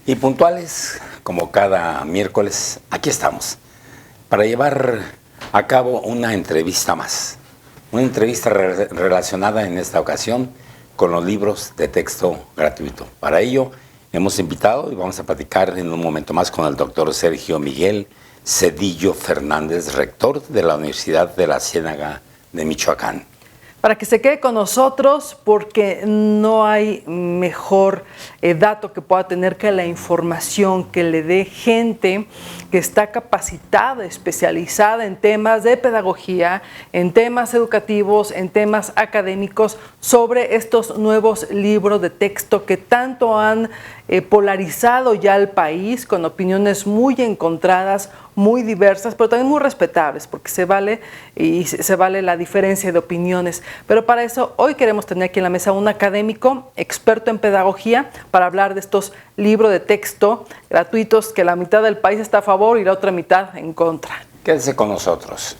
Y puntuales, como cada miércoles, aquí estamos, para llevar a cabo una entrevista más. Una entrevista relacionada en esta ocasión con los libros de texto gratuito. Para ello, hemos invitado y vamos a platicar en un momento más con el doctor Sergio Miguel Zedillo Fernández, rector de la Universidad de la Ciénaga de Michoacán. Para que se quede con nosotros, porque no hay mejor dato que pueda tener que la información que le dé gente que está capacitada, especializada en temas de pedagogía, en temas educativos, en temas académicos, sobre estos nuevos libros de texto que tanto han polarizado ya al país, con opiniones muy encontradas, muy diversas, pero también muy respetables, porque se vale la diferencia de opiniones. Pero para eso hoy queremos tener aquí en la mesa un académico experto en pedagogía para hablar de estos libros de texto gratuitos que la mitad del país está a favor y la otra mitad en contra. Quédese con nosotros.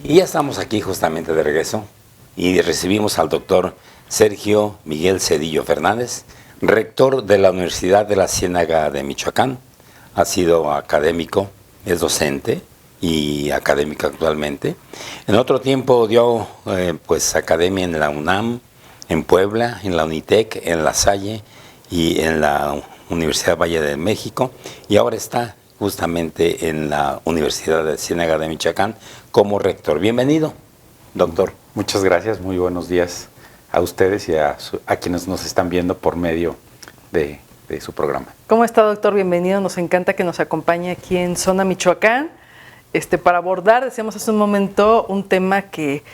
Y ya estamos aquí justamente de regreso y recibimos al doctor Sergio Miguel Zedillo Fernández, rector de la Universidad de la Ciénaga de Michoacán. Ha sido académico, es docente y académico actualmente. En otro tiempo dio academia en la UNAM, en Puebla, en la Unitec, en La Salle y en la Universidad Valle de México. Y ahora está justamente en la Universidad de Ciénaga de Michoacán como rector. Bienvenido, doctor. Muchas gracias, muy buenos días a ustedes y a quienes nos están viendo por medio de su programa. ¿Cómo está, doctor? Bienvenido. Nos encanta que nos acompañe aquí en Zona Michoacán para abordar, decíamos hace un momento, un tema que,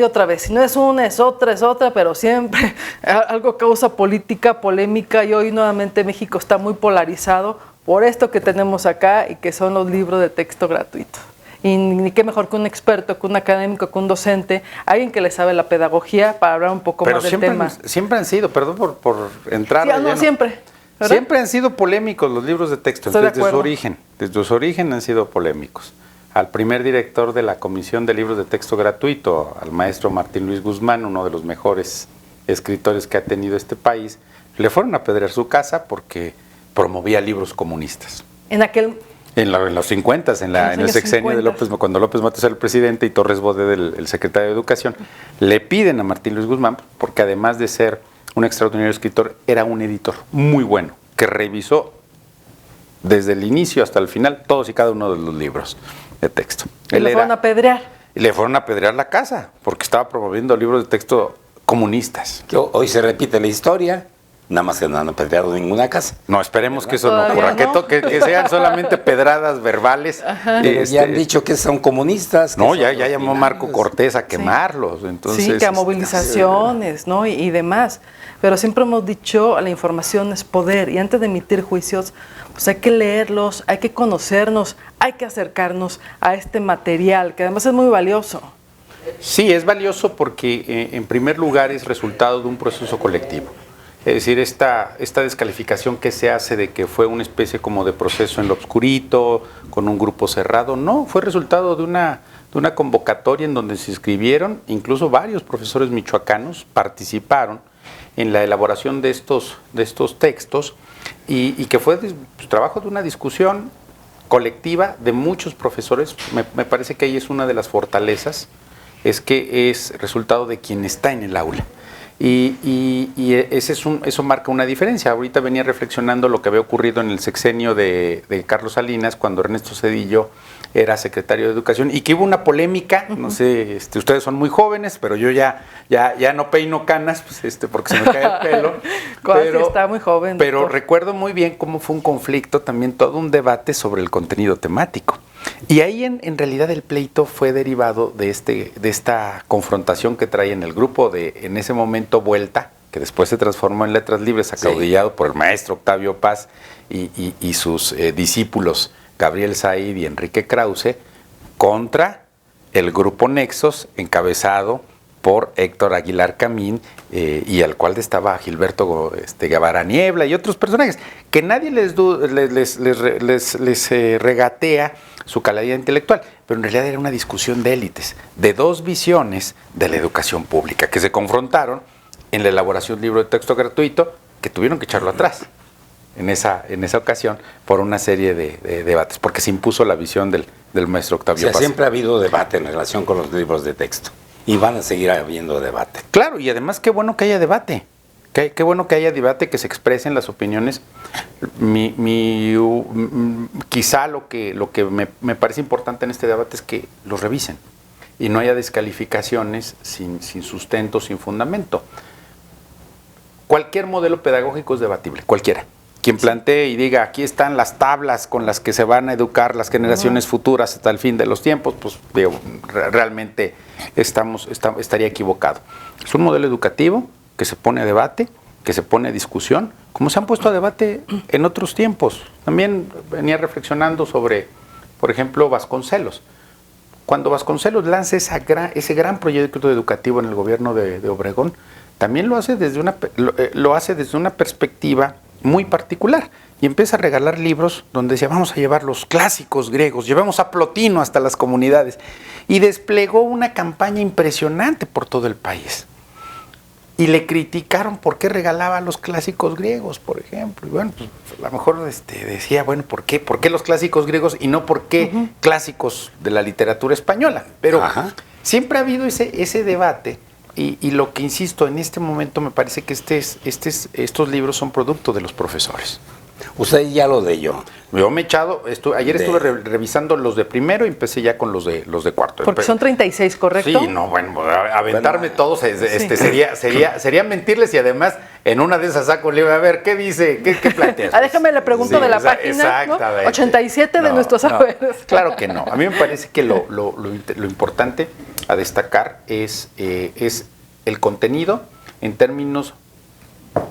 otra vez, si no es una, es otra, pero siempre algo causa política, polémica, y hoy nuevamente México está muy polarizado por esto que tenemos acá y que son los libros de texto gratuitos. Y ni qué mejor que un experto, que un académico, que un docente, alguien que le sabe la pedagogía para hablar un poco más del tema. Siempre han sido, perdón por entrar. Sí, no, siempre. ¿Verdad? Siempre han sido polémicos los libros de texto, desde su origen han sido polémicos. Al primer director de la Comisión de Libros de Texto Gratuito, al maestro Martín Luis Guzmán, uno de los mejores escritores que ha tenido este país, le fueron a apedrear su casa porque promovía libros comunistas. En los 50, en el sexenio 50. De López, cuando López Mateos era el presidente y Torres Bodet el secretario de Educación, le piden a Martín Luis Guzmán, porque además de ser un extraordinario escritor, era un editor muy bueno, que revisó desde el inicio hasta el final todos y cada uno de los libros de texto. ¿Y le fueron a apedrear? Y le fueron a apedrear la casa, porque estaba promoviendo libros de texto comunistas. Hoy se repite la historia. Nada más que no han apedreado ninguna casa. No, esperemos que eso no ocurra, ¿no? que sean solamente pedradas verbales. Ya han dicho que son comunistas. No, ya llamó Marco Cortés a quemarlos. Entonces, sí, que a movilizaciones, ¿no? y demás. Pero siempre hemos dicho, la información es poder, y antes de emitir juicios, pues hay que leerlos, hay que conocernos, hay que acercarnos a este material, que además es muy valioso. Sí, es valioso porque, en primer lugar, es resultado de un proceso colectivo. Es decir, esta descalificación que se hace de que fue una especie como de proceso en lo oscurito, con un grupo cerrado, no, fue resultado de una convocatoria en donde se inscribieron, incluso varios profesores michoacanos participaron en la elaboración de estos textos y que fue trabajo de una discusión colectiva de muchos profesores. Me parece que ahí es una de las fortalezas, es que es resultado de quien está en el aula. Y eso marca una diferencia. Ahorita venía reflexionando lo que había ocurrido en el sexenio de Carlos Salinas, cuando Ernesto Zedillo era secretario de Educación, y que hubo una polémica, no sé, ustedes son muy jóvenes, pero yo ya no peino canas, pues, porque se me cae el pelo. Pero está muy joven. Pero recuerdo muy bien cómo fue un conflicto, también todo un debate sobre el contenido temático. Y ahí en realidad el pleito fue derivado de esta confrontación que trae en el grupo en ese momento Vuelta, que después se transformó en Letras Libres, acaudillado por el maestro Octavio Paz y sus discípulos Gabriel Said y Enrique Krause, contra el grupo Nexos, encabezado por Héctor Aguilar Camín, y al cual estaba Gilberto Guevara Niebla y otros personajes, que nadie les regatea su calidad intelectual, pero en realidad era una discusión de élites, de dos visiones de la educación pública, que se confrontaron en la elaboración de un libro de texto gratuito, que tuvieron que echarlo atrás en esa ocasión por una serie de debates, porque se impuso la visión del maestro Octavio Paz. Siempre ha habido debate en relación con los libros de texto, y van a seguir habiendo debate. Claro, y además qué bueno que haya debate. Qué bueno que haya debate, que se expresen las opiniones. Quizá lo que me parece importante en este debate es que los revisen y no haya descalificaciones sin sustento, sin fundamento. Cualquier modelo pedagógico es debatible, cualquiera. Quien plantee y diga, aquí están las tablas con las que se van a educar las generaciones futuras hasta el fin de los tiempos, pues digo, realmente estaría equivocado. Es un modelo educativo que se pone a debate, que se pone a discusión, como se han puesto a debate en otros tiempos. También venía reflexionando sobre, por ejemplo, Vasconcelos. Cuando Vasconcelos lanza ese gran proyecto educativo en el gobierno de Obregón, también lo hace desde una perspectiva muy particular. Y empieza a regalar libros donde decía, vamos a llevar los clásicos griegos, llevamos a Plotino hasta las comunidades. Y desplegó una campaña impresionante por todo el país. Y le criticaron por qué regalaba los clásicos griegos, por ejemplo. Y bueno, pues a lo mejor decía, bueno, ¿por qué los clásicos griegos y no por qué clásicos de la literatura española? Pero siempre ha habido ese debate y lo que insisto, en este momento me parece que estos libros son producto de los profesores. Usted ya lo leyó. Yo me he echado, ayer estuve revisando los de primero y empecé ya con los de cuarto. Porque son 36, ¿correcto? Sí, no, bueno, aventarme todos sería mentirles y además en una de esas saco un libro, a ver, ¿qué dice? ¿Qué planteas? Déjame le pregunto de la página, ¿no? 87 de nuestros saberes. Claro que no. A mí me parece que lo importante a destacar es el contenido en términos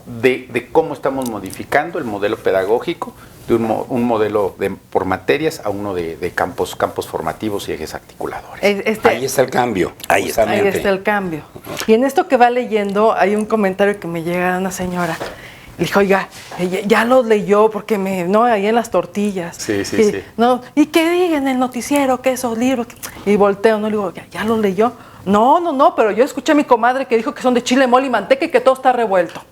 de cómo estamos modificando el modelo pedagógico de un modelo por materias a uno de campos formativos y ejes articuladores. Ahí está el cambio. Ahí está el cambio. Y en esto que va leyendo hay un comentario que me llega de una señora. Le dijo, oiga, ya lo leyó porque ahí en las tortillas. Sí. No, y que diga en el noticiero que esos libros. Y volteo, no le digo, ¿ya lo leyó? No, pero yo escuché a mi comadre que dijo que son de chile, mole y manteca y que todo está revuelto.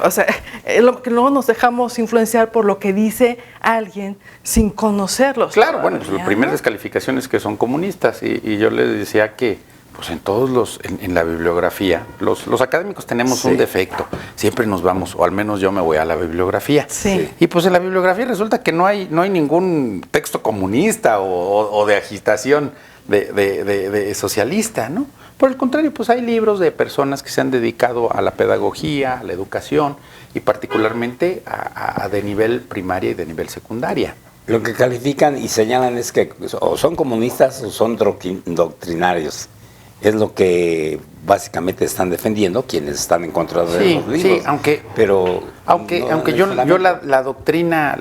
O sea, que luego nos dejamos influenciar por lo que dice alguien sin conocerlos. Claro, bueno, pues la primera descalificación es que son comunistas y yo les decía que pues en la bibliografía, los académicos tenemos un defecto, siempre nos vamos, o al menos yo me voy a la bibliografía. Sí. Y pues en la bibliografía resulta que no hay ningún texto comunista o de agitación de socialista, ¿no? Por el contrario, pues hay libros de personas que se han dedicado a la pedagogía, a la educación y particularmente a de nivel primaria y de nivel secundaria. Lo que califican y señalan es que o son comunistas o son doctrinarios. Es lo que básicamente están defendiendo quienes están en contra de los libros. Sí, aunque yo la doctrina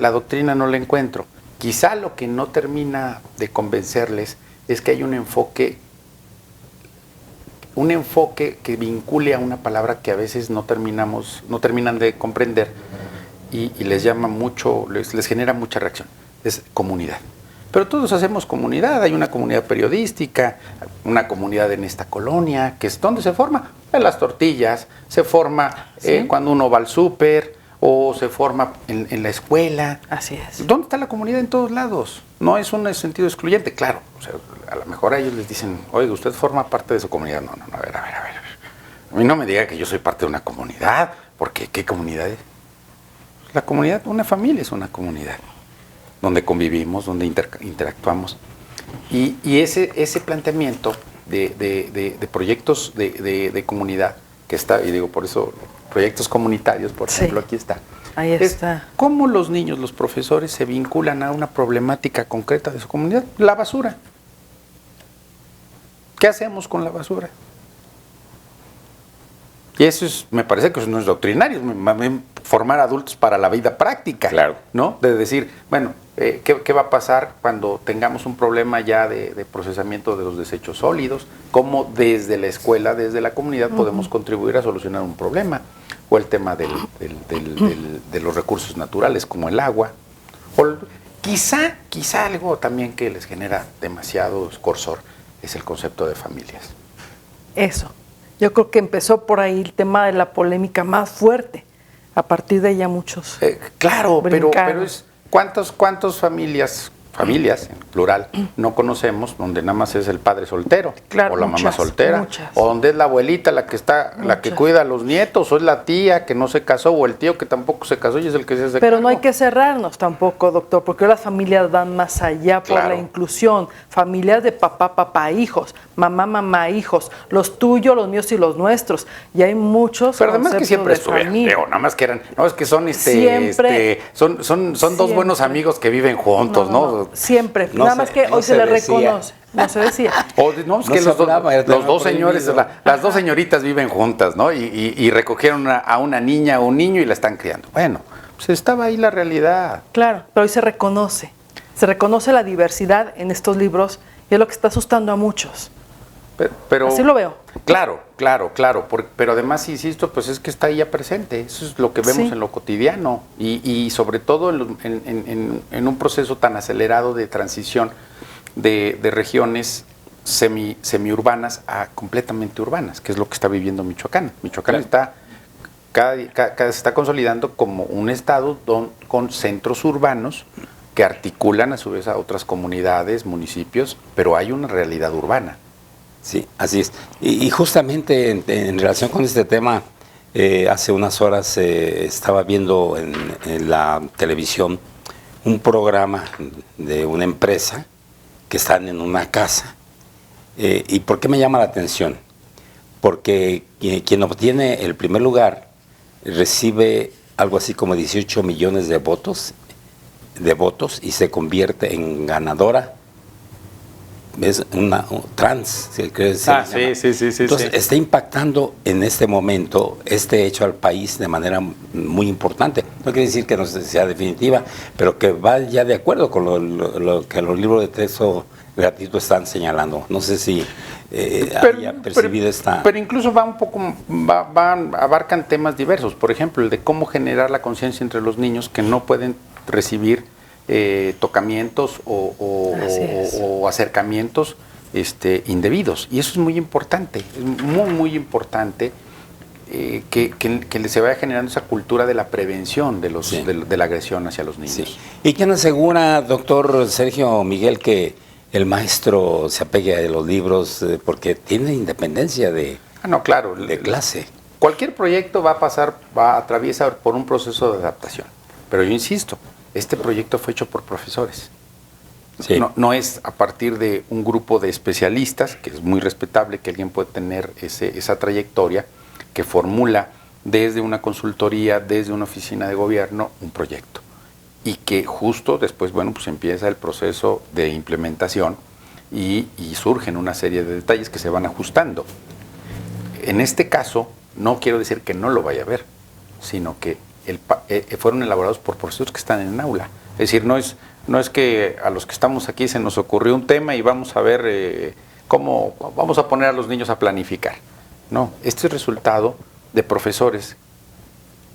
no la encuentro. Quizá lo que no termina de convencerles es que hay un enfoque que vincule a una palabra que a veces no terminan de comprender y les llama mucho, les genera mucha reacción. Es comunidad. Pero todos hacemos comunidad, hay una comunidad periodística, una comunidad en esta colonia, que es donde se forma en las tortillas, se forma cuando uno va al súper o se forma en la escuela. Así es. ¿Dónde está la comunidad? En todos lados. No es un sentido excluyente, claro. O sea, a lo mejor a ellos les dicen, oiga, usted forma parte de su comunidad. No, a ver. A mí no me diga que yo soy parte de una comunidad, porque ¿qué comunidad es? La comunidad, una familia es una comunidad, donde convivimos, donde interactuamos. Y ese planteamiento de proyectos de comunidad, que está, y digo por eso, proyectos comunitarios, por ejemplo, aquí está. Ahí está. ¿Cómo los niños, los profesores, se vinculan a una problemática concreta de su comunidad? La basura. ¿Qué hacemos con la basura? Y eso me parece que eso no es doctrinario, formar adultos para la vida práctica, claro, ¿no? De decir, bueno, ¿qué va a pasar cuando tengamos un problema ya de procesamiento de los desechos sólidos? ¿Cómo desde la escuela, desde la comunidad podemos contribuir a solucionar un problema? O el tema de los recursos naturales como el agua. Quizá algo también que les genera demasiado escorsor es el concepto de familias. Eso. Yo creo que empezó por ahí el tema de la polémica más fuerte. A partir de ella muchos. Claro, pero brincaron. es ¿cuántas familias en plural, no conocemos, donde nada más es el padre soltero, Claro, o la mamá muchas, soltera, muchas. o donde es la abuelita la que cuida a los nietos, o es la tía que no se casó, o el tío que tampoco se casó y es el que se hace Pero no hay cargo? que cerrarnos tampoco, doctor, porque las familias van más allá por Claro. la inclusión. Familias de papá, hijos, mamá, hijos, los tuyos, los míos y los nuestros. Y hay muchos Pero además que conceptos siempre de estuvieron, familia. digo, nada más que eran, no es que son Siempre. son dos buenos Siempre. amigos que viven juntos, ¿no? Siempre. No Nada se- más que no hoy se se le decía. reconoce. No se decía. No, es No que se los hablaba, era dos tema señores, prohibido. las dos señoritas viven juntas, ¿no? Y recogieron a una niña o un niño y la están criando. Bueno, pues estaba ahí la realidad. Claro, pero hoy se reconoce. Se reconoce la diversidad en estos libros y es lo que está asustando a muchos. Pero Así lo veo. Claro, pero además, insisto, pues es que está ahí ya presente, eso es lo que vemos Sí. en lo cotidiano y sobre todo en un proceso tan acelerado de transición de regiones semiurbanas a completamente urbanas, que es lo que está viviendo Michoacán. Michoacán está se está consolidando como un estado con centros urbanos que articulan a su vez a otras comunidades, municipios, pero hay una realidad urbana. Sí, así es. Y justamente en relación con este tema, hace unas horas estaba viendo en la televisión un programa de una empresa que están en una casa. ¿Y por qué me llama la atención? Porque quien obtiene el primer lugar recibe algo así como 18 millones de votos y se convierte en ganadora. Es una trans, sí. Entonces está impactando en este momento este hecho al país de manera muy importante. No quiere decir que no sea definitiva, pero que va ya de acuerdo con lo que los libros de texto gratuito están señalando. No sé si haya percibido esta... Pero incluso abarcan temas diversos. Por ejemplo, el de cómo generar la conciencia entre los niños que no pueden recibir tocamientos o acercamientos indebidos. Y eso es muy importante, es muy importante que se vaya generando esa cultura de la prevención de la agresión hacia los niños. Sí. ¿Y quién asegura, doctor Sergio Miguel, que el maestro se apegue a los libros porque tiene independencia de clase? Cualquier proyecto va a atravesar por un proceso de adaptación. Pero yo insisto, este proyecto fue hecho por profesores. Sí. No es a partir de un grupo de especialistas, que es muy respetable que alguien pueda tener esa trayectoria, que formula desde una consultoría, desde una oficina de gobierno, un proyecto. Y que justo después, pues empieza el proceso de implementación y surgen una serie de detalles que se van ajustando. En este caso, no quiero decir que no lo vaya a ver, sino que fueron elaborados por profesores que están en el aula. Es decir, no es que a los que estamos aquí se nos ocurrió un tema y vamos a ver cómo vamos a poner a los niños a planificar. No, este es resultado de profesores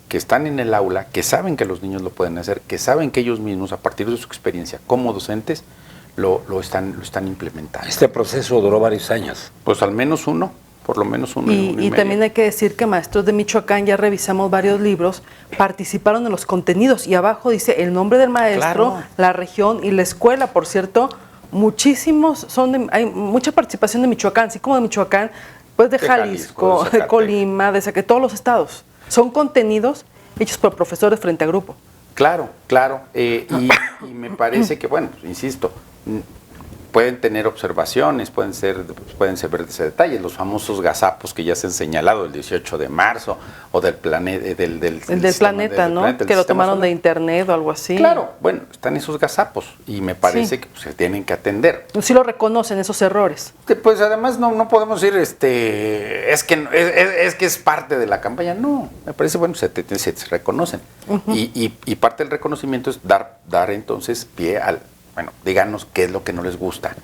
que están en el aula, que saben que los niños lo pueden hacer, que saben que ellos mismos, a partir de su experiencia como docentes, lo están implementando. Este proceso duró varios años. Pues al menos uno. Por lo menos uno y medio. También hay que decir que maestros de Michoacán, ya revisamos varios libros, participaron en los contenidos y abajo dice el nombre del maestro, Claro. la región y la escuela. Por cierto, muchísimos hay mucha participación de Michoacán, así como de Michoacán, pues de Jalisco, de Colima, de todos los estados. Son contenidos hechos por profesores frente a grupo. Claro. Y me parece que, bueno, pues, insisto, pueden tener observaciones, pueden ser verse detalles, los famosos gazapos que ya se han señalado el 18 de marzo o del planeta, El del planeta, ¿no? Que lo tomaron de internet o algo así. Claro, bueno, están esos gazapos y me parece que se tienen que atender. Sí lo reconocen esos errores. Pues además no podemos decir, es que es parte de la campaña. No, me parece, bueno, se reconocen. Y parte del reconocimiento es dar entonces pie al... Bueno, díganos qué es lo que no les gusta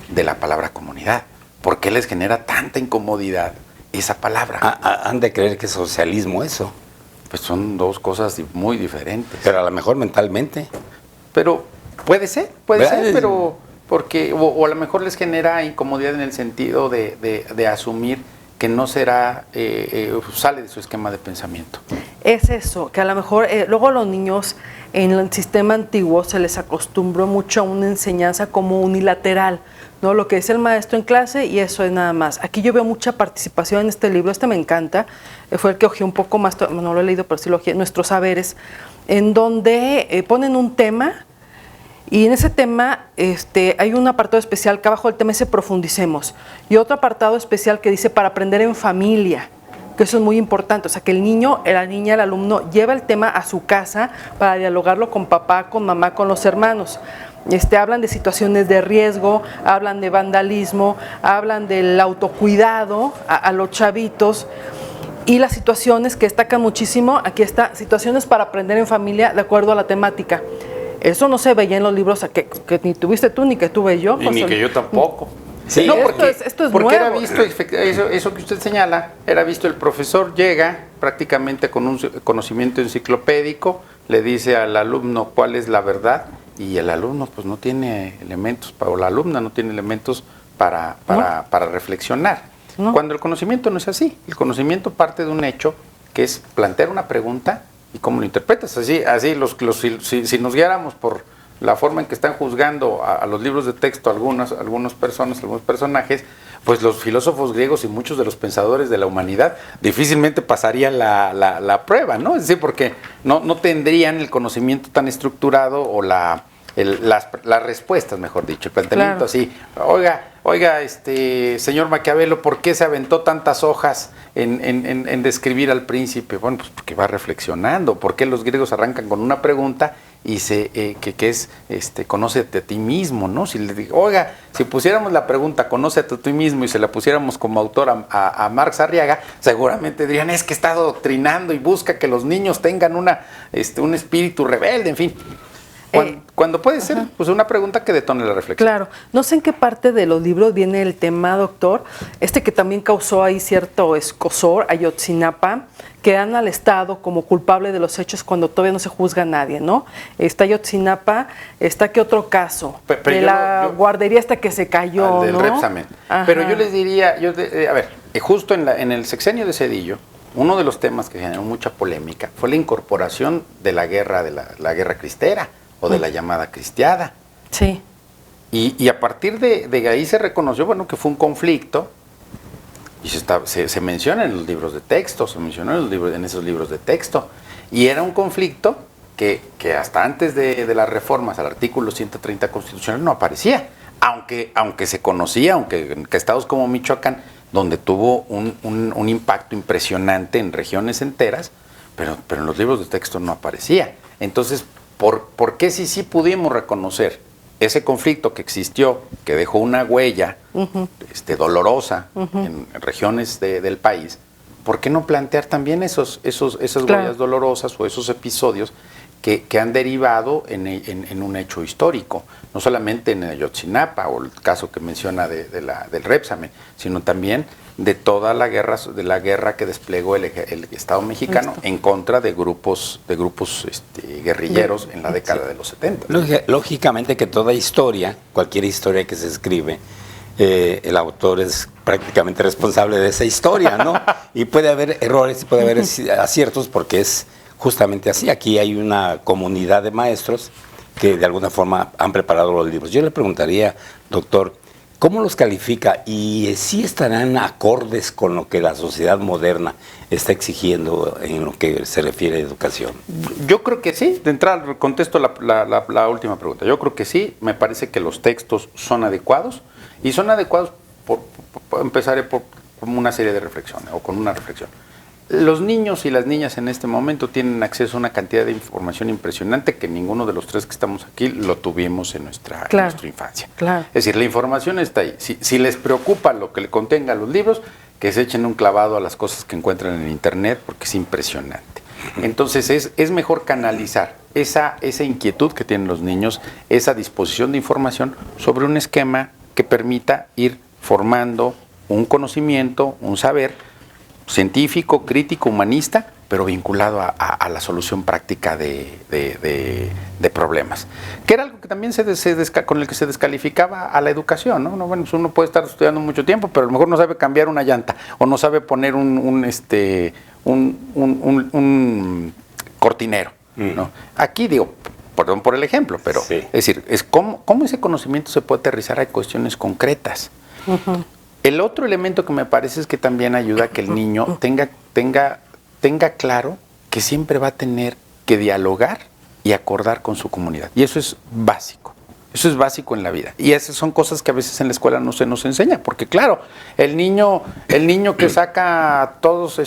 de la palabra comunidad. ¿Por qué les genera tanta incomodidad esa palabra? Han de creer que es socialismo eso. Pues son dos cosas muy diferentes. Pero a lo mejor mentalmente. Pero Puede ser, ¿verdad? pero porque o a lo mejor les genera incomodidad en el sentido de asumir que no será, sale de su esquema de pensamiento. Es eso, que a lo mejor luego a los niños en el sistema antiguo se les acostumbró mucho a una enseñanza como unilateral, ¿no? Lo que dice el maestro en clase y eso es nada más. Aquí yo veo mucha participación en este libro, me encanta, fue el que ojeé un poco más, no lo he leído, pero sí lo ojeé, Nuestros Saberes, en donde ponen un tema. Y en ese tema hay un apartado especial que abajo del tema dice profundicemos y otro apartado especial que dice para aprender en familia, que eso es muy importante, o sea que el niño, la niña, el alumno lleva el tema a su casa para dialogarlo con papá, con mamá, con los hermanos. Hablan de situaciones de riesgo, hablan de vandalismo, hablan del autocuidado a los chavitos. Y las situaciones que destacan muchísimo, aquí está, situaciones para aprender en familia de acuerdo a la temática. Eso no se veía en los libros que ni tuviste tú ni que tuve yo. Y ni que yo tampoco. Sí, no, esto es porque nuevo. Era visto, eso que usted señala, era visto, el profesor llega prácticamente con un conocimiento enciclopédico, le dice al alumno cuál es la verdad y el alumno pues no tiene elementos, o la alumna no tiene elementos para reflexionar. No. Cuando el conocimiento no es así, el conocimiento parte de un hecho que es plantear una pregunta y cómo lo interpretas. Así si nos guiáramos por la forma en que están juzgando a los libros de texto algunas personas, algunos personajes, pues los filósofos griegos y muchos de los pensadores de la humanidad difícilmente pasarían la prueba, ¿no? Es decir, porque no tendrían el conocimiento tan estructurado o las respuestas, mejor dicho, el planteamiento así. Oiga, señor Maquiavelo, ¿por qué se aventó tantas hojas en describir al príncipe? Bueno, pues porque va reflexionando. ¿Por qué los griegos arrancan con una pregunta y que es conócete a ti mismo, ¿no? Si le digo, oiga, si pusiéramos la pregunta conócete a ti mismo y se la pusiéramos como autor a Marx Arriaga, seguramente dirían, es que está adoctrinando y busca que los niños tengan un espíritu rebelde, en fin. Cuando puede ser pues una pregunta que detone la reflexión. Claro. No sé en qué parte de los libros viene el tema, doctor, que también causó ahí cierto escozor, Ayotzinapa, que dan al Estado como culpable de los hechos cuando todavía no se juzga a nadie, ¿no? Está Ayotzinapa, ¿qué otro caso? Pero de la guardería que se cayó, del ¿no? Repsamen. Pero yo les diría, a ver, justo en el sexenio de Zedillo, uno de los temas que generó mucha polémica fue la incorporación de la guerra, la guerra cristera, o de la llamada cristiada. Sí. Y a partir de ahí se reconoció, bueno, que fue un conflicto, y se menciona en los libros de texto, en esos libros de texto, y era un conflicto que hasta antes de las reformas al artículo 130 constitucional no aparecía, aunque se conocía, aunque en estados como Michoacán, donde tuvo un impacto impresionante en regiones enteras, pero en los libros de texto no aparecía. Entonces, ¿por qué sí pudimos reconocer ese conflicto que existió, que dejó una huella dolorosa en regiones del país? ¿Por qué no plantear también esas huellas dolorosas o esos episodios que han derivado en un hecho histórico? No solamente en Ayotzinapa o el caso que menciona del Repsamen, sino también de toda la guerra que desplegó el Estado mexicano en contra de grupos guerrilleros en la década de los 70. Lógicamente que toda historia, cualquier historia que se escribe, el autor es prácticamente responsable de esa historia, ¿no? Y puede haber errores, puede haber aciertos, porque es justamente así. Aquí hay una comunidad de maestros que de alguna forma han preparado los libros. Yo le preguntaría, doctor, ¿cómo los califica y si estarán acordes con lo que la sociedad moderna está exigiendo en lo que se refiere a educación? Yo creo que sí. De entrada contesto la última pregunta. Yo creo que sí. Me parece que los textos son adecuados y son adecuados empezaré por una serie de reflexiones o con una reflexión. Los niños y las niñas en este momento tienen acceso a una cantidad de información impresionante que ninguno de los tres que estamos aquí lo tuvimos en nuestra infancia. Claro. Es decir, la información está ahí. Si les preocupa lo que le contenga los libros, que se echen un clavado a las cosas que encuentran en internet, porque es impresionante. Entonces es mejor canalizar esa inquietud que tienen los niños, esa disposición de información sobre un esquema que permita ir formando un conocimiento, un saber científico, crítico, humanista, pero vinculado a la solución práctica de problemas. Que era algo que también con el que se descalificaba a la educación, ¿no? Bueno, pues uno puede estar estudiando mucho tiempo, pero a lo mejor no sabe cambiar una llanta o no sabe poner un cortinero, ¿no? Aquí digo, perdón por el ejemplo, pero sí. es decir, es cómo ese conocimiento se puede aterrizar a cuestiones concretas. Uh-huh. El otro elemento que me parece es que también ayuda a que el niño tenga claro que siempre va a tener que dialogar y acordar con su comunidad. Y eso es básico. Eso es básico en la vida. Y esas son cosas que a veces en la escuela no se nos enseña. Porque claro, el niño que saca todos,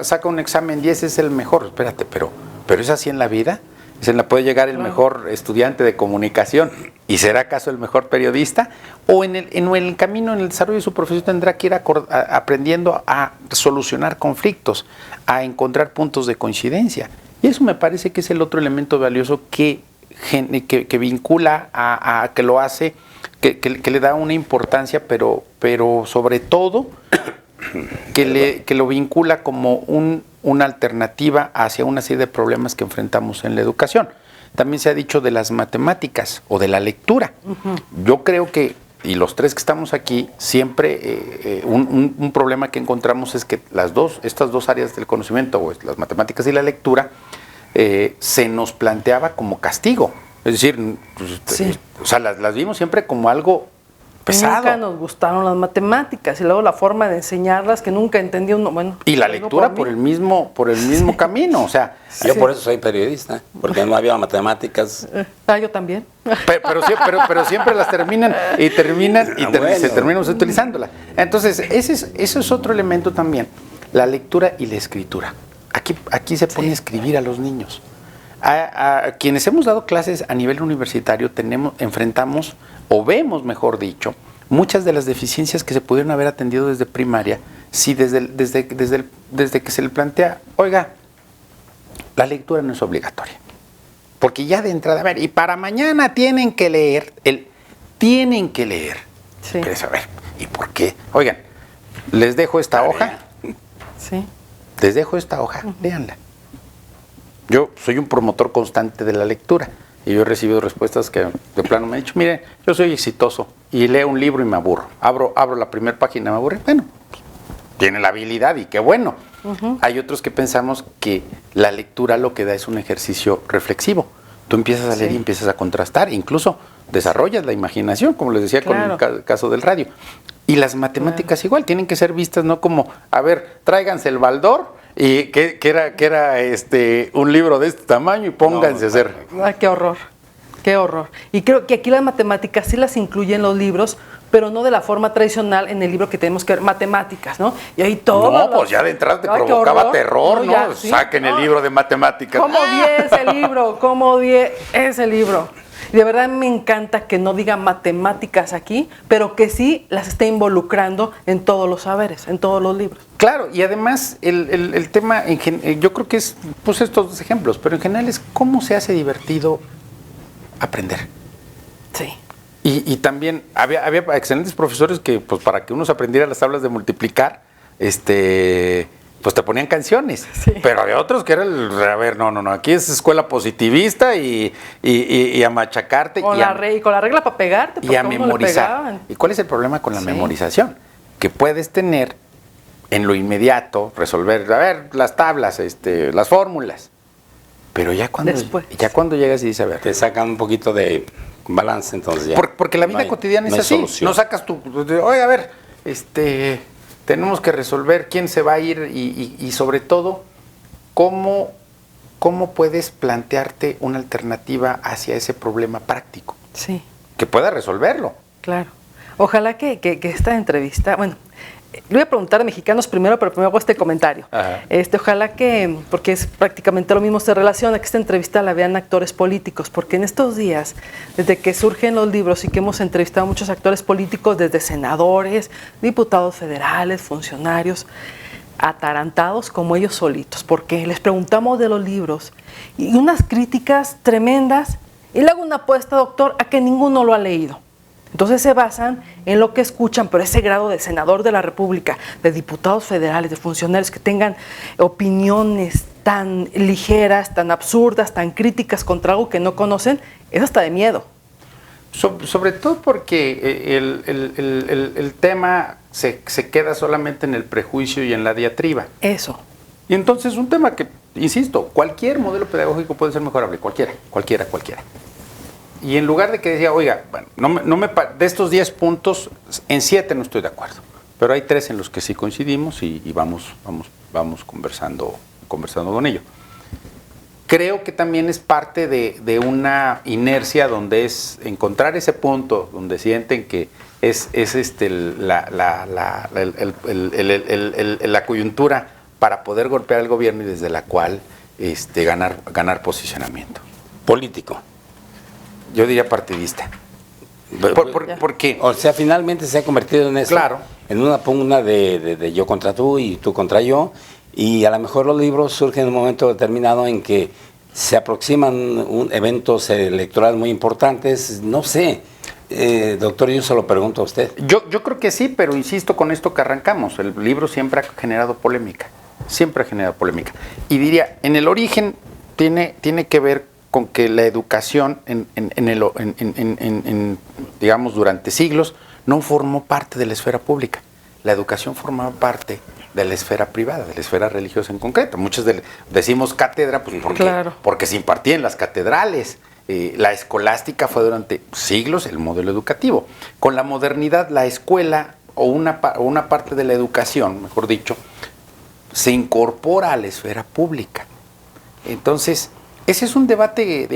saca un examen 10 es el mejor. Espérate, pero ¿es así en la vida? ¿Se la puede llegar el mejor estudiante de comunicación y será acaso el mejor periodista? ¿O en el camino, en el desarrollo de su profesión, tendrá que ir aprendiendo a solucionar conflictos, a encontrar puntos de coincidencia? Y eso me parece que es el otro elemento valioso que vincula a que lo hace, que le da una importancia, pero sobre todo que lo vincula como una alternativa hacia una serie de problemas que enfrentamos en la educación. También se ha dicho de las matemáticas o de la lectura. Uh-huh. Yo creo que, y los tres que estamos aquí, siempre un problema que encontramos es que estas dos áreas del conocimiento, o las matemáticas y la lectura, se nos planteaba como castigo. Es decir, sí. O sea, las vimos siempre como algo pesado. Nunca nos gustaron las matemáticas y luego la forma de enseñarlas que nunca entendí uno. Bueno, y la lectura por el mismo sí. camino, o sea, yo por eso soy periodista, porque no había matemáticas. Yo también. Pero siempre las terminan y se terminan utilizándolas. Entonces, ese es otro elemento también, la lectura y la escritura. Aquí se pone a escribir a los niños. A quienes hemos dado clases a nivel universitario enfrentamos, o vemos, mejor dicho, muchas de las deficiencias que se pudieron haber atendido desde primaria, si desde que se le plantea, oiga, la lectura no es obligatoria. Porque ya de entrada, a ver, y para mañana tienen que leer. Sí. Pero a ver, ¿y por qué? Oigan, les dejo esta hoja. Sí. Les dejo esta hoja, léanla. Yo soy un promotor constante de la lectura y yo he recibido respuestas que de plano me han dicho, mire, yo soy exitoso y leo un libro y me aburro. Abro la primera página y me aburre. Bueno, tiene la habilidad y qué bueno. Uh-huh. Hay otros que pensamos que la lectura lo que da es un ejercicio reflexivo. Tú empiezas a leer y empiezas a contrastar, incluso desarrollas la imaginación, como les decía, claro, con el caso del radio. Y las matemáticas igual, tienen que ser vistas no como, a ver, tráiganse el baldor y que era un libro de este tamaño y pónganse a hacer. Ay, qué horror, qué horror. Y creo que aquí las matemáticas sí las incluyen los libros, pero no de la forma tradicional en el libro que tenemos que ver, matemáticas, ¿no? Y ahí todo. No, pues ya de entrada te provocaba terror, ¿no? Ya, ¿sí? Saquen el libro de matemáticas. ¿Cómo odié ese libro? ¿Cómo odié ese libro? Y de verdad me encanta que no diga matemáticas aquí, pero que sí las esté involucrando en todos los saberes, en todos los libros. Claro, y además el tema, yo creo que es pues estos dos ejemplos, pero en general es cómo se hace divertido aprender. Sí. Y también había excelentes profesores que, pues para que uno se aprendiera las tablas de multiplicar, pues te ponían canciones, sí. Pero había otros que era a ver, no, aquí es escuela positivista y a machacarte. Con la regla para pegarte. Y a memorizar. ¿Y cuál es el problema con la memorización? Que puedes tener en lo inmediato, resolver, a ver, las tablas, las fórmulas. Pero ya cuando llegas y dices, a ver. Te sacan un poquito de balance, entonces ya. Porque la vida cotidiana es así. Solución. No sacas oye, a ver, tenemos que resolver quién se va a ir y sobre todo, cómo puedes plantearte una alternativa hacia ese problema práctico. Sí. Que pueda resolverlo. Claro. Ojalá que esta entrevista, bueno, le voy a preguntar a mexicanos primero, pero primero hago este comentario. Ojalá que, porque es prácticamente lo mismo, se relaciona que esta entrevista la vean actores políticos, porque en estos días, desde que surgen los libros y que hemos entrevistado a muchos actores políticos, desde senadores, diputados federales, funcionarios, atarantados como ellos solitos, porque les preguntamos de los libros y unas críticas tremendas y le hago una apuesta, doctor, a que ninguno lo ha leído. Entonces se basan en lo que escuchan, pero ese grado de senador de la República, de diputados federales, de funcionarios que tengan opiniones tan ligeras, tan absurdas, tan críticas contra algo que no conocen, es hasta de miedo. Sobre todo porque el tema se queda solamente en el prejuicio y en la diatriba. Eso. Y entonces un tema que, insisto, cualquier modelo pedagógico puede ser mejorable, cualquiera. Y en lugar de que decía, oiga, bueno, de estos 10 puntos, en 7 no estoy de acuerdo, pero hay 3 en los que sí coincidimos y vamos conversando con ello. Creo que también es parte de una inercia donde es encontrar ese punto donde sienten que es la coyuntura para poder golpear al gobierno y desde la cual ganar posicionamiento. Político. Yo diría partidista. ¿Por qué? O sea, finalmente se ha convertido en eso. Claro. En una pugna de yo contra tú y tú contra yo. Y a lo mejor los libros surgen en un momento determinado en que se aproximan eventos electorales muy importantes. No sé, doctor, yo se lo pregunto a usted. Yo creo que sí, pero insisto con esto que arrancamos. El libro siempre ha generado polémica. Y diría, en el origen tiene que ver con que la educación, digamos, durante siglos, no formó parte de la esfera pública. La educación formaba parte de la esfera privada, de la esfera religiosa en concreto. Muchos decimos cátedra, pues porque se impartía en las catedrales. La escolástica fue durante siglos el modelo educativo. Con la modernidad, la escuela o una parte de la educación, mejor dicho, se incorpora a la esfera pública. Entonces, ese es un debate,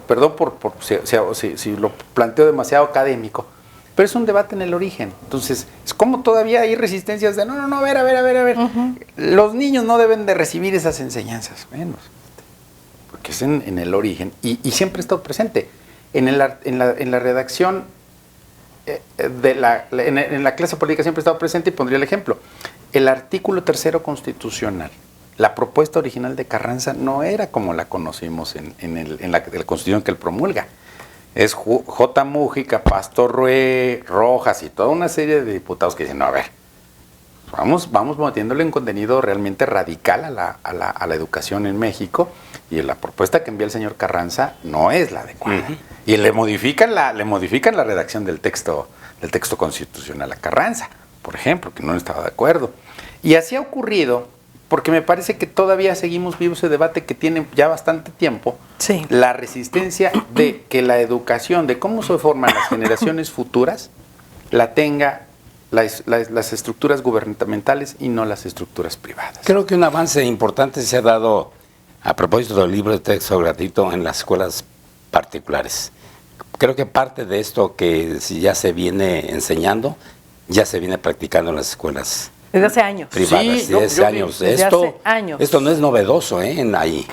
perdón si lo planteo demasiado académico, pero es un debate en el origen. Entonces, es como todavía hay resistencias de, no, a ver. Uh-huh. Los niños no deben de recibir esas enseñanzas, menos, porque es en el origen y siempre ha estado presente. En la redacción, en la clase política siempre ha estado presente y pondría el ejemplo. El artículo 3 constitucional, la propuesta original de Carranza no era como la conocimos en la Constitución que él promulga. Es J. Mújica, Pastor Rué, Rojas y toda una serie de diputados que dicen, no, a ver, vamos metiéndole un contenido realmente radical a la educación en México, y la propuesta que envía el señor Carranza no es la adecuada. Uh-huh. Y le modifican la redacción del texto constitucional a Carranza, por ejemplo, que no estaba de acuerdo. Y así ha ocurrido, porque me parece que todavía seguimos vivos ese debate que tiene ya bastante tiempo, sí. La resistencia de que la educación, de cómo se forman las generaciones futuras, la tenga las estructuras gubernamentales y no las estructuras privadas. Creo que un avance importante se ha dado a propósito del libro de texto gratuito en las escuelas particulares. Creo que parte de esto que ya se viene enseñando, ya se viene practicando en las escuelas desde hace años. Privadas, sí, desde hace años. Esto no es novedoso, ahí.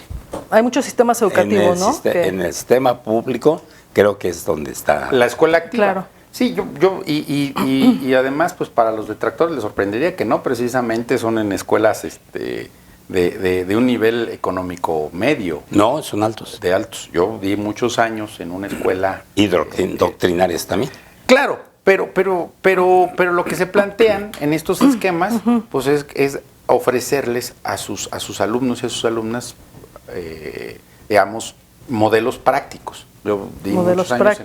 Hay muchos sistemas educativos, ¿no? En el sistema público creo que es donde está. La escuela activa. Claro. Sí, y además, pues para los detractores les sorprendería que no precisamente son en escuelas de un nivel económico medio. No, son altos. De altos. Yo di muchos años en una escuela. ¿Y doctrinarias también? Claro. Pero lo que se plantean en estos esquemas, pues es ofrecerles a sus alumnos y a sus alumnas, digamos, modelos prácticos. Yo di muchos años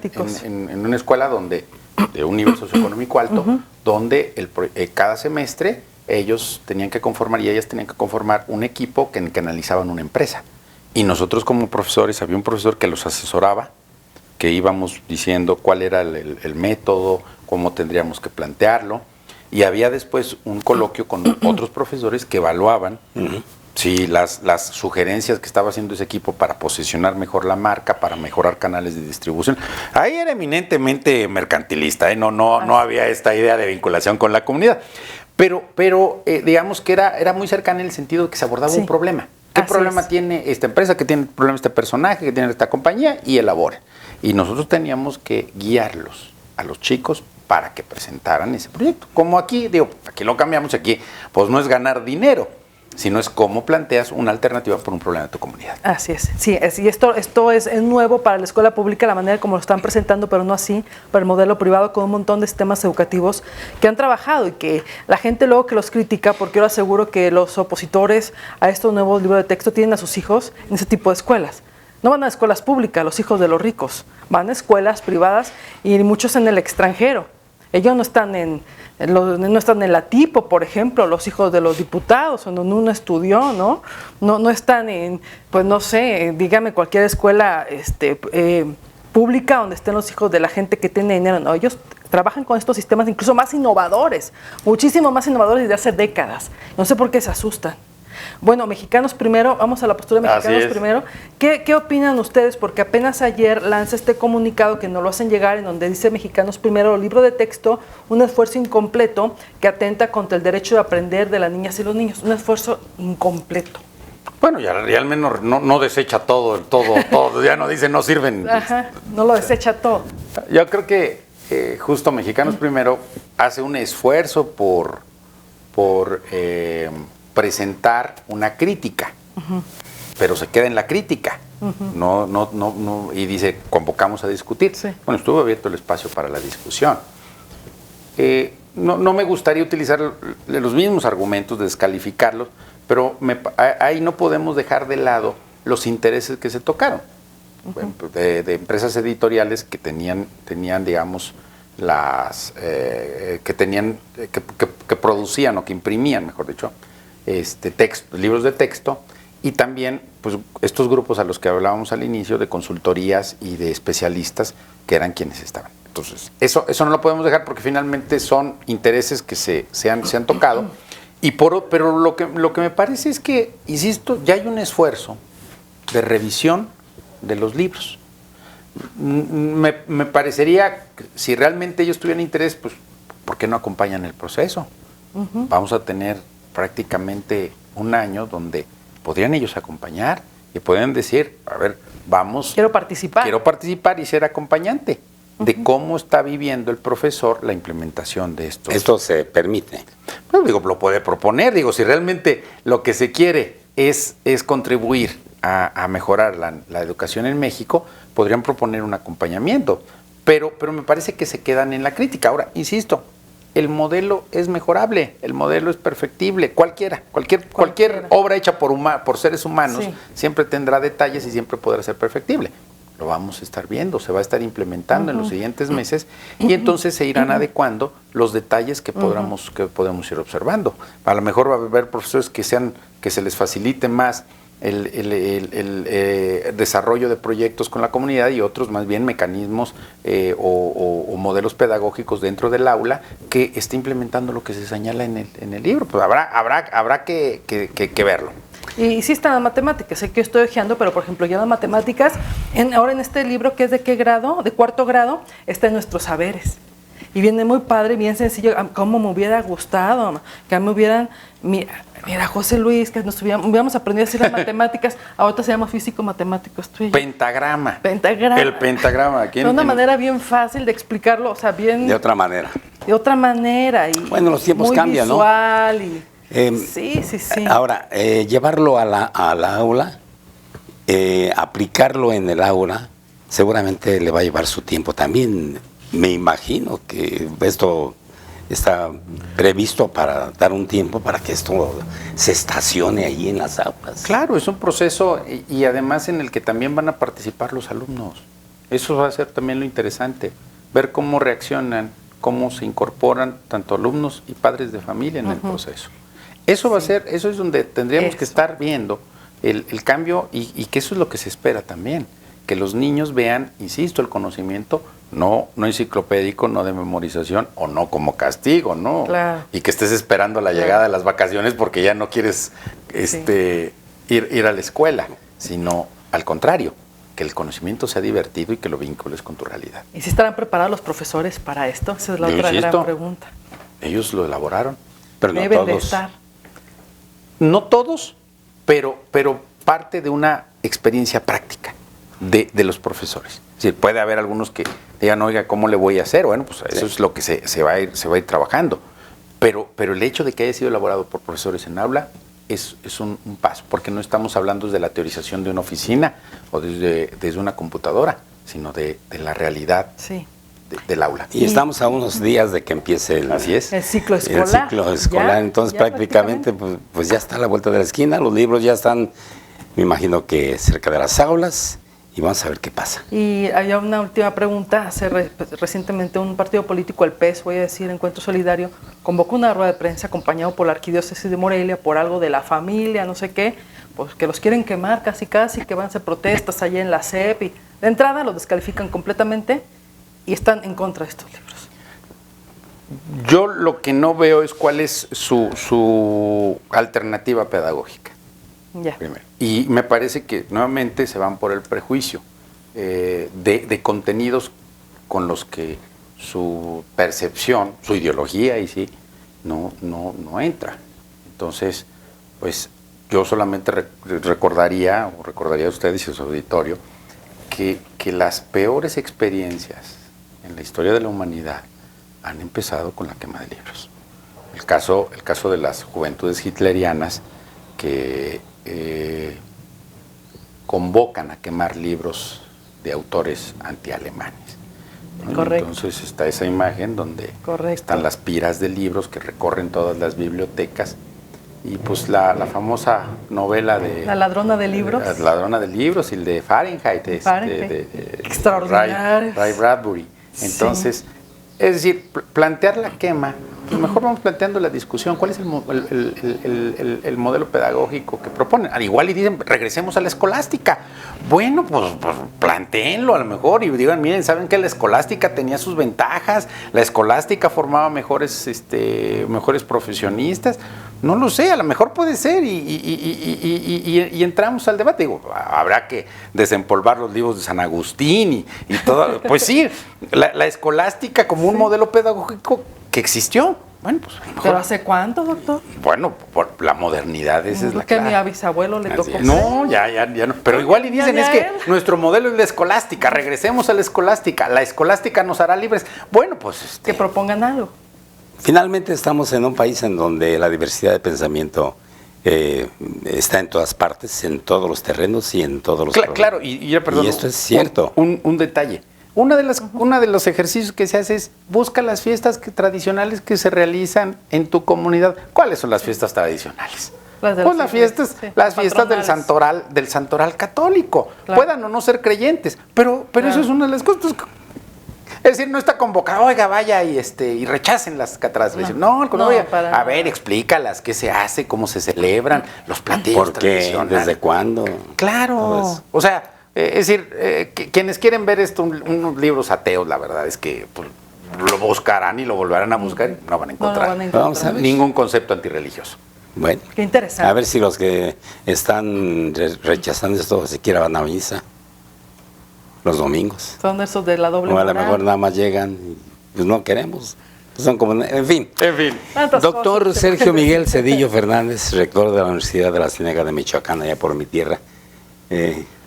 en una escuela de un nivel socioeconómico alto, donde cada semestre ellos tenían que conformar y ellas tenían que conformar un equipo que analizaban una empresa. Y nosotros como profesores, había un profesor que los asesoraba, que íbamos diciendo cuál era el método, cómo tendríamos que plantearlo, y había después un coloquio con otros profesores que evaluaban si las sugerencias que estaba haciendo ese equipo para posicionar mejor la marca, para mejorar canales de distribución. Ahí era eminentemente mercantilista, no había esta idea de vinculación con la comunidad, pero digamos que era muy cercana en el sentido de que se abordaba un problema. ¿Qué problema tiene esta empresa? ¿Qué tiene problema este personaje? ¿Qué tiene esta compañía? Y elabora. Y nosotros teníamos que guiarlos a los chicos para que presentaran ese proyecto. Como aquí, aquí lo cambiamos, aquí pues no es ganar dinero, sino es cómo planteas una alternativa por un problema de tu comunidad. Así es, sí, y esto es nuevo para la escuela pública, la manera como lo están presentando, pero no así para el modelo privado, con un montón de sistemas educativos que han trabajado y que la gente luego que los critica, porque yo aseguro que los opositores a estos nuevos libros de texto tienen a sus hijos en ese tipo de escuelas. No van a escuelas públicas, los hijos de los ricos, van a escuelas privadas y muchos en el extranjero. Ellos no están no están en la tipo, por ejemplo, los hijos de los diputados, en donde uno estudió, ¿no? No están en, pues no sé, dígame cualquier escuela pública donde estén los hijos de la gente que tiene dinero. No, ellos trabajan con estos sistemas incluso más innovadores, muchísimo más innovadores desde hace décadas. No sé por qué se asustan. Bueno, Mexicanos Primero, vamos a la postura de Mexicanos Primero. ¿Qué opinan ustedes? Porque apenas ayer lanza este comunicado que nos lo hacen llegar, en donde dice Mexicanos Primero, libro de texto, un esfuerzo incompleto que atenta contra el derecho de aprender de las niñas y los niños. Un esfuerzo incompleto. Bueno, ya al menos no desecha todo, ya no dice no sirven. Ajá, no lo desecha todo. Yo creo que justo Mexicanos Primero hace un esfuerzo por presentar una crítica, pero se queda en la crítica, no, y dice, convocamos a discutir. Sí. Bueno, estuvo abierto el espacio para la discusión. No me gustaría utilizar los mismos argumentos, descalificarlos, pero ahí no podemos dejar de lado los intereses que se tocaron, de empresas editoriales que tenían digamos, que producían o que imprimían, mejor dicho, libros de texto, y también pues estos grupos a los que hablábamos al inicio de consultorías y de especialistas que eran quienes estaban. Entonces, eso no lo podemos dejar porque finalmente son intereses que se han tocado. Pero lo que me parece es que, insisto, ya hay un esfuerzo de revisión de los libros. Me parecería, si realmente ellos tuvieran interés, pues, ¿por qué no acompañan el proceso? Vamos a tener prácticamente un año donde podrían ellos acompañar y podrían decir, a ver, quiero participar y ser acompañante de cómo está viviendo el profesor la implementación de esto. Esto se permite. Pues lo puede proponer, si realmente lo que se quiere es contribuir a mejorar la educación en México, podrían proponer un acompañamiento, pero me parece que se quedan en la crítica. Ahora, insisto, el modelo es mejorable, el modelo es perfectible, cualquier obra hecha por seres humanos siempre tendrá detalles y siempre podrá ser perfectible. Lo vamos a estar viendo, se va a estar implementando en los siguientes meses y entonces se irán adecuando los detalles que podemos ir observando. A lo mejor va a haber profesores que se les facilite más el desarrollo de proyectos con la comunidad y otros más bien mecanismos o modelos pedagógicos dentro del aula que esté implementando lo que se señala en el libro. Pues habrá que verlo. Y sí están las matemáticas, sé que estoy ojeando, pero por ejemplo ya las matemáticas, ahora en este libro que es de qué grado, de 4º grado, está en nuestros saberes. Y viene muy padre, bien sencillo, como me hubiera gustado, que me hubieran, mira José Luis, que hubiéramos aprendido a decir las matemáticas, ahorita se llama físico-matemático. Pentagrama. El pentagrama. De una manera bien fácil de explicarlo, o sea, bien... De otra manera. Y bueno, los tiempos cambian, visual, ¿no? Sí. Ahora, llevarlo a la aula, aplicarlo en el aula, seguramente le va a llevar su tiempo también. Me imagino que esto está previsto para dar un tiempo para que esto se estacione ahí en las aulas. Claro, es un proceso y además en el que también van a participar los alumnos. Eso va a ser también lo interesante, ver cómo reaccionan, cómo se incorporan tanto alumnos y padres de familia en el proceso. Eso va a ser, eso es donde tendríamos que estar viendo el cambio y que eso es lo que se espera también, que los niños vean, insisto, el conocimiento no enciclopédico, no de memorización o no como castigo, ¿no? Claro. Y que estés esperando la llegada de las vacaciones porque ya no quieres ir a la escuela, sino al contrario, que el conocimiento sea divertido y que lo vincules con tu realidad. ¿Y si estarán preparados los profesores para esto? Esa es la otra gran pregunta. Ellos lo elaboraron, pero no deben todos. de estar. No todos, pero parte de una experiencia práctica de los profesores. Es decir, puede haber algunos que digan, oiga, ¿cómo le voy a hacer? Bueno, pues eso es lo que se va a ir trabajando. Pero el hecho de que haya sido elaborado por profesores en aula es un paso, porque no estamos hablando de la teorización de una oficina o desde una computadora, sino de la realidad del aula. Y estamos a unos días de que empiece Así es. El ciclo escolar. El ciclo escolar, entonces prácticamente pues ya está a la vuelta de la esquina, los libros ya están, me imagino que cerca de las aulas, y vamos a ver qué pasa. Y había una última pregunta. Recientemente un partido político, el PES, voy a decir, Encuentro Solidario, convocó una rueda de prensa acompañado por la Arquidiócesis de Morelia por algo de la familia, no sé qué, pues que los quieren quemar casi, que van a hacer protestas allá en la SEP, y de entrada los descalifican completamente y están en contra de estos libros. Yo lo que no veo es cuál es su alternativa pedagógica. Primero. Y me parece que nuevamente se van por el prejuicio de contenidos con los que su percepción, su ideología, y sí, no entra. Entonces, pues yo solamente recordaría a ustedes y a su auditorio que las peores experiencias en la historia de la humanidad han empezado con la quema de libros. El caso de las juventudes hitlerianas que convocan a quemar libros de autores antialemanes. Correcto. Entonces está esa imagen donde están las piras de libros que recorren todas las bibliotecas, y pues la famosa novela de... La ladrona de libros. La ladrona de libros, y el de Fahrenheit. Extraordinario. Ray Bradbury. Entonces, es decir, plantear la quema, pues mejor vamos planteando la discusión. ¿Cuál es el modelo pedagógico que proponen? Al igual y dicen, regresemos a la escolástica. Bueno, pues plantéenlo a lo mejor y digan, miren, ¿saben que la escolástica tenía sus ventajas? La escolástica formaba mejores profesionistas. No lo sé, a lo mejor puede ser y entramos al debate. Digo, habrá que desempolvar los libros de San Agustín y todo. Pues sí, la escolástica como un modelo pedagógico que existió. Bueno, pues mejor. ¿Pero hace cuánto, doctor? Bueno, por la modernidad, esa es la que a mi bisabuelo le tocó. No, ya no. Pero igual y dicen, es que nuestro modelo es la escolástica, regresemos a la escolástica nos hará libres. Bueno, pues... Que propongan algo. Finalmente estamos en un país en donde la diversidad de pensamiento está en todas partes, en todos los terrenos y en todos los Claro, y esto es cierto. Un detalle. Uno de los ejercicios que se hace es busca las fiestas tradicionales que se realizan en tu comunidad. ¿Cuáles son las fiestas tradicionales? Las fiestas del santoral católico. Claro. Puedan o no ser creyentes, pero eso es una de las cosas. Es decir, no está convocado, oiga, vaya y rechacen las cataratas. A ver, explícalas, qué se hace, cómo se celebran, los platillos tradicionales. ¿Desde cuándo? Claro, o sea, es decir, quienes quieren ver esto, unos libros ateos, la verdad es que pues, lo buscarán y lo volverán a buscar y no van a encontrar, Vamos a ver. Ningún concepto antirreligioso. Bueno, qué interesante. A ver si los que están rechazando esto siquiera van a misa los domingos. Son esos de la doble moral. O a lo mejor nada más llegan y pues no queremos. Son como, en fin. Doctor Sergio Miguel Zedillo Fernández, rector de la Universidad de la Ciénaga de Michoacán, allá por mi tierra.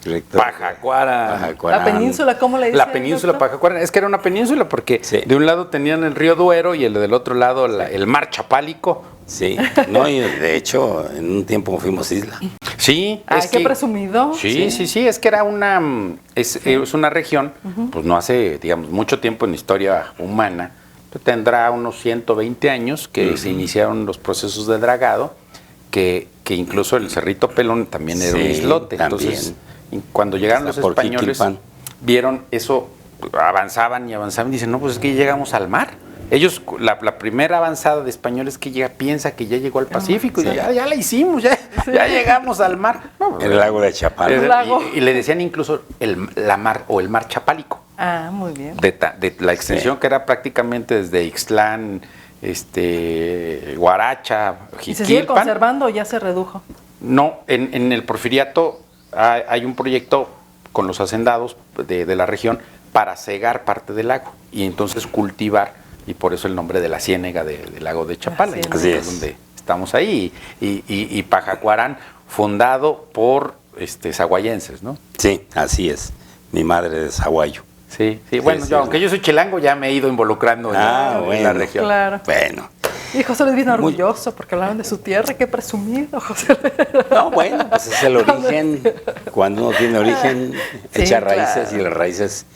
Rector. Pajacuara. La península, ¿cómo le dicen? La península Pajacuara. Es que era una península porque de un lado tenían el río Duero y del otro lado el mar Chapálico. Sí, no, y de hecho, en un tiempo fuimos isla. Sí, qué presumido. Sí, es que era es una región, pues no hace, digamos, mucho tiempo en la historia humana, pues tendrá unos 120 años que se iniciaron los procesos de dragado, que incluso el Cerrito Pelón también era un islote. También. Entonces, cuando llegaron los españoles, vieron eso, avanzaban y dicen, no, pues es que llegamos al mar. Ellos, la primera avanzada de españoles que piensa que ya llegó al Pacífico, y ya la hicimos, ya llegamos al mar. No, el lago de Chapala. Y le decían incluso el mar Chapálico. Ah, muy bien. De la extensión que era prácticamente desde Ixtlán, Huaracha, Jiquilpan. ¿Y se sigue conservando o ya se redujo? No, en el Porfiriato hay un proyecto con los hacendados de la región para cegar parte del lago y entonces cultivar, y por eso el nombre de la ciénaga del lago de Chapala, así es donde estamos ahí, y Pajacuarán, fundado por zaguayenses, ¿no? Sí, así es. Mi madre es zaguayo. Sí, bueno, aunque yo soy chilango, ya me he ido involucrando en la región. Claro. Bueno, Y José Luis bien orgulloso porque hablaron de su tierra, qué presumido, José Luis. No, bueno, pues es el origen. Cuando uno tiene origen, Sí, echa raíces claro. y las raíces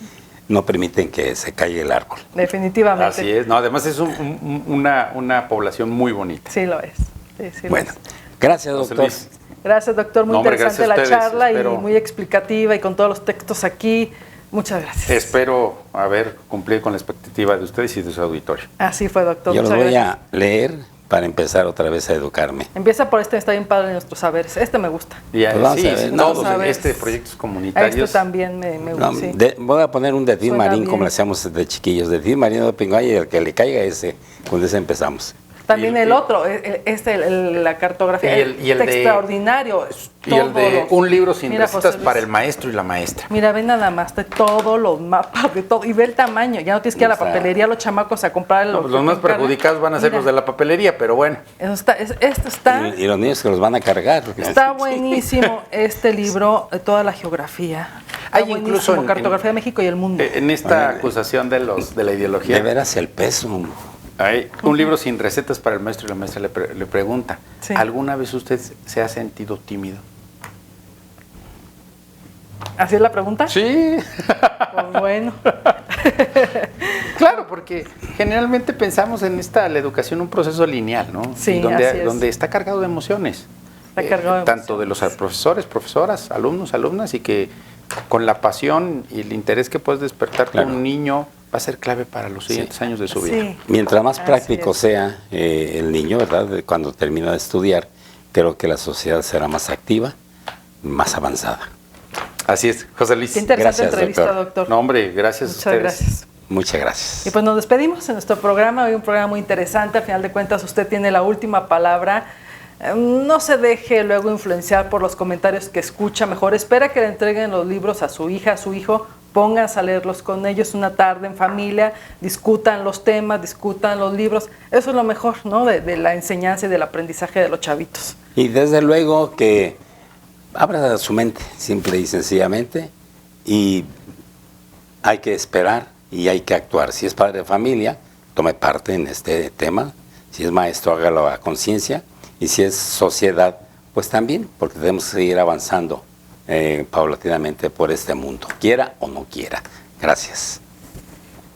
no permiten que se caiga el árbol. Definitivamente. Así es, no, además es una población muy bonita. Sí lo es. Sí, sí lo Bueno, es. gracias, José doctor. Luis. Gracias, doctor. Muy No, hombre, interesante gracias a la ustedes. charla y Espero- muy explicativa y con todos los textos aquí. Muchas gracias. Espero haber cumplido con la expectativa de ustedes y de su auditorio. Así fue, doctor. Yo los Muchas voy gracias. a leer para empezar otra vez a educarme. Empieza por este, está bien padre de nuestros saberes. Este me gusta. Y Pues vamos sí, a ver, sí, no, todos vamos a ver. proyectos A comunitarios. este también me No, gusta. Sí. voy a poner un de Tin Suena Marín bien. como le hacíamos de chiquillos, de Tin Marín de Pinguay, y el que le caiga ese, con ese empezamos. También y- el otro, la cartografía, Y el de- extraordinario. Y el de Todo lo- un libro sin Mira, recetas José Luis, para el maestro y la maestra. Mira, ve nada más de todos los mapas, de todo, y ve el tamaño. Ya no tienes que ir a la Está- papelería, los chamacos a comprar No, pues los más perjudicados van a ser los de la papelería, pero bueno. Esto está, Y los niños que los van a cargar. está buenísimo este libro, toda la geografía. Está Hay buenísimo, incluso en- cartografía de México y el mundo. En esta Órale. acusación de la ideología, De veras el peso. hay un libro sin recetas para el maestro y la maestra le pregunta, Sí. ¿alguna vez usted se ha sentido tímido? ¿Así es la pregunta? Sí. Pues bueno. Claro, porque generalmente pensamos en la educación un proceso lineal, ¿no? Sí, Y donde, así es. donde está cargado de emociones. Está cargado de Tanto de los profesores, profesoras, alumnos, alumnas, y que con la pasión y el interés que puedes despertar Claro. con un niño va a ser clave para los siguientes años de su vida. Sí. Mientras más Así práctico es. sea el niño, ¿verdad? Cuando termina de estudiar, creo que la sociedad será más activa, más avanzada. Así es, José Luis. Qué interesante Gracias, entrevista, doctor. doctor. No, hombre, gracias a Muchas ustedes. gracias. Muchas gracias. Y pues nos despedimos en nuestro programa, hoy un programa muy interesante, al final de cuentas usted tiene la última palabra. No se deje luego influenciar por los comentarios que escucha, mejor espera que le entreguen los libros a su hija, a su hijo, pónganse a leerlos con ellos una tarde en familia, discutan los temas, discutan los libros, eso es lo mejor, ¿no? De la enseñanza y del aprendizaje de los chavitos. Y desde luego que abra su mente, simple y sencillamente, y hay que esperar y hay que actuar. Si es padre de familia, tome parte en este tema. Si es maestro, hágalo a conciencia. Y si es sociedad, pues también, porque debemos seguir avanzando paulatinamente por este mundo, quiera o no quiera. Gracias.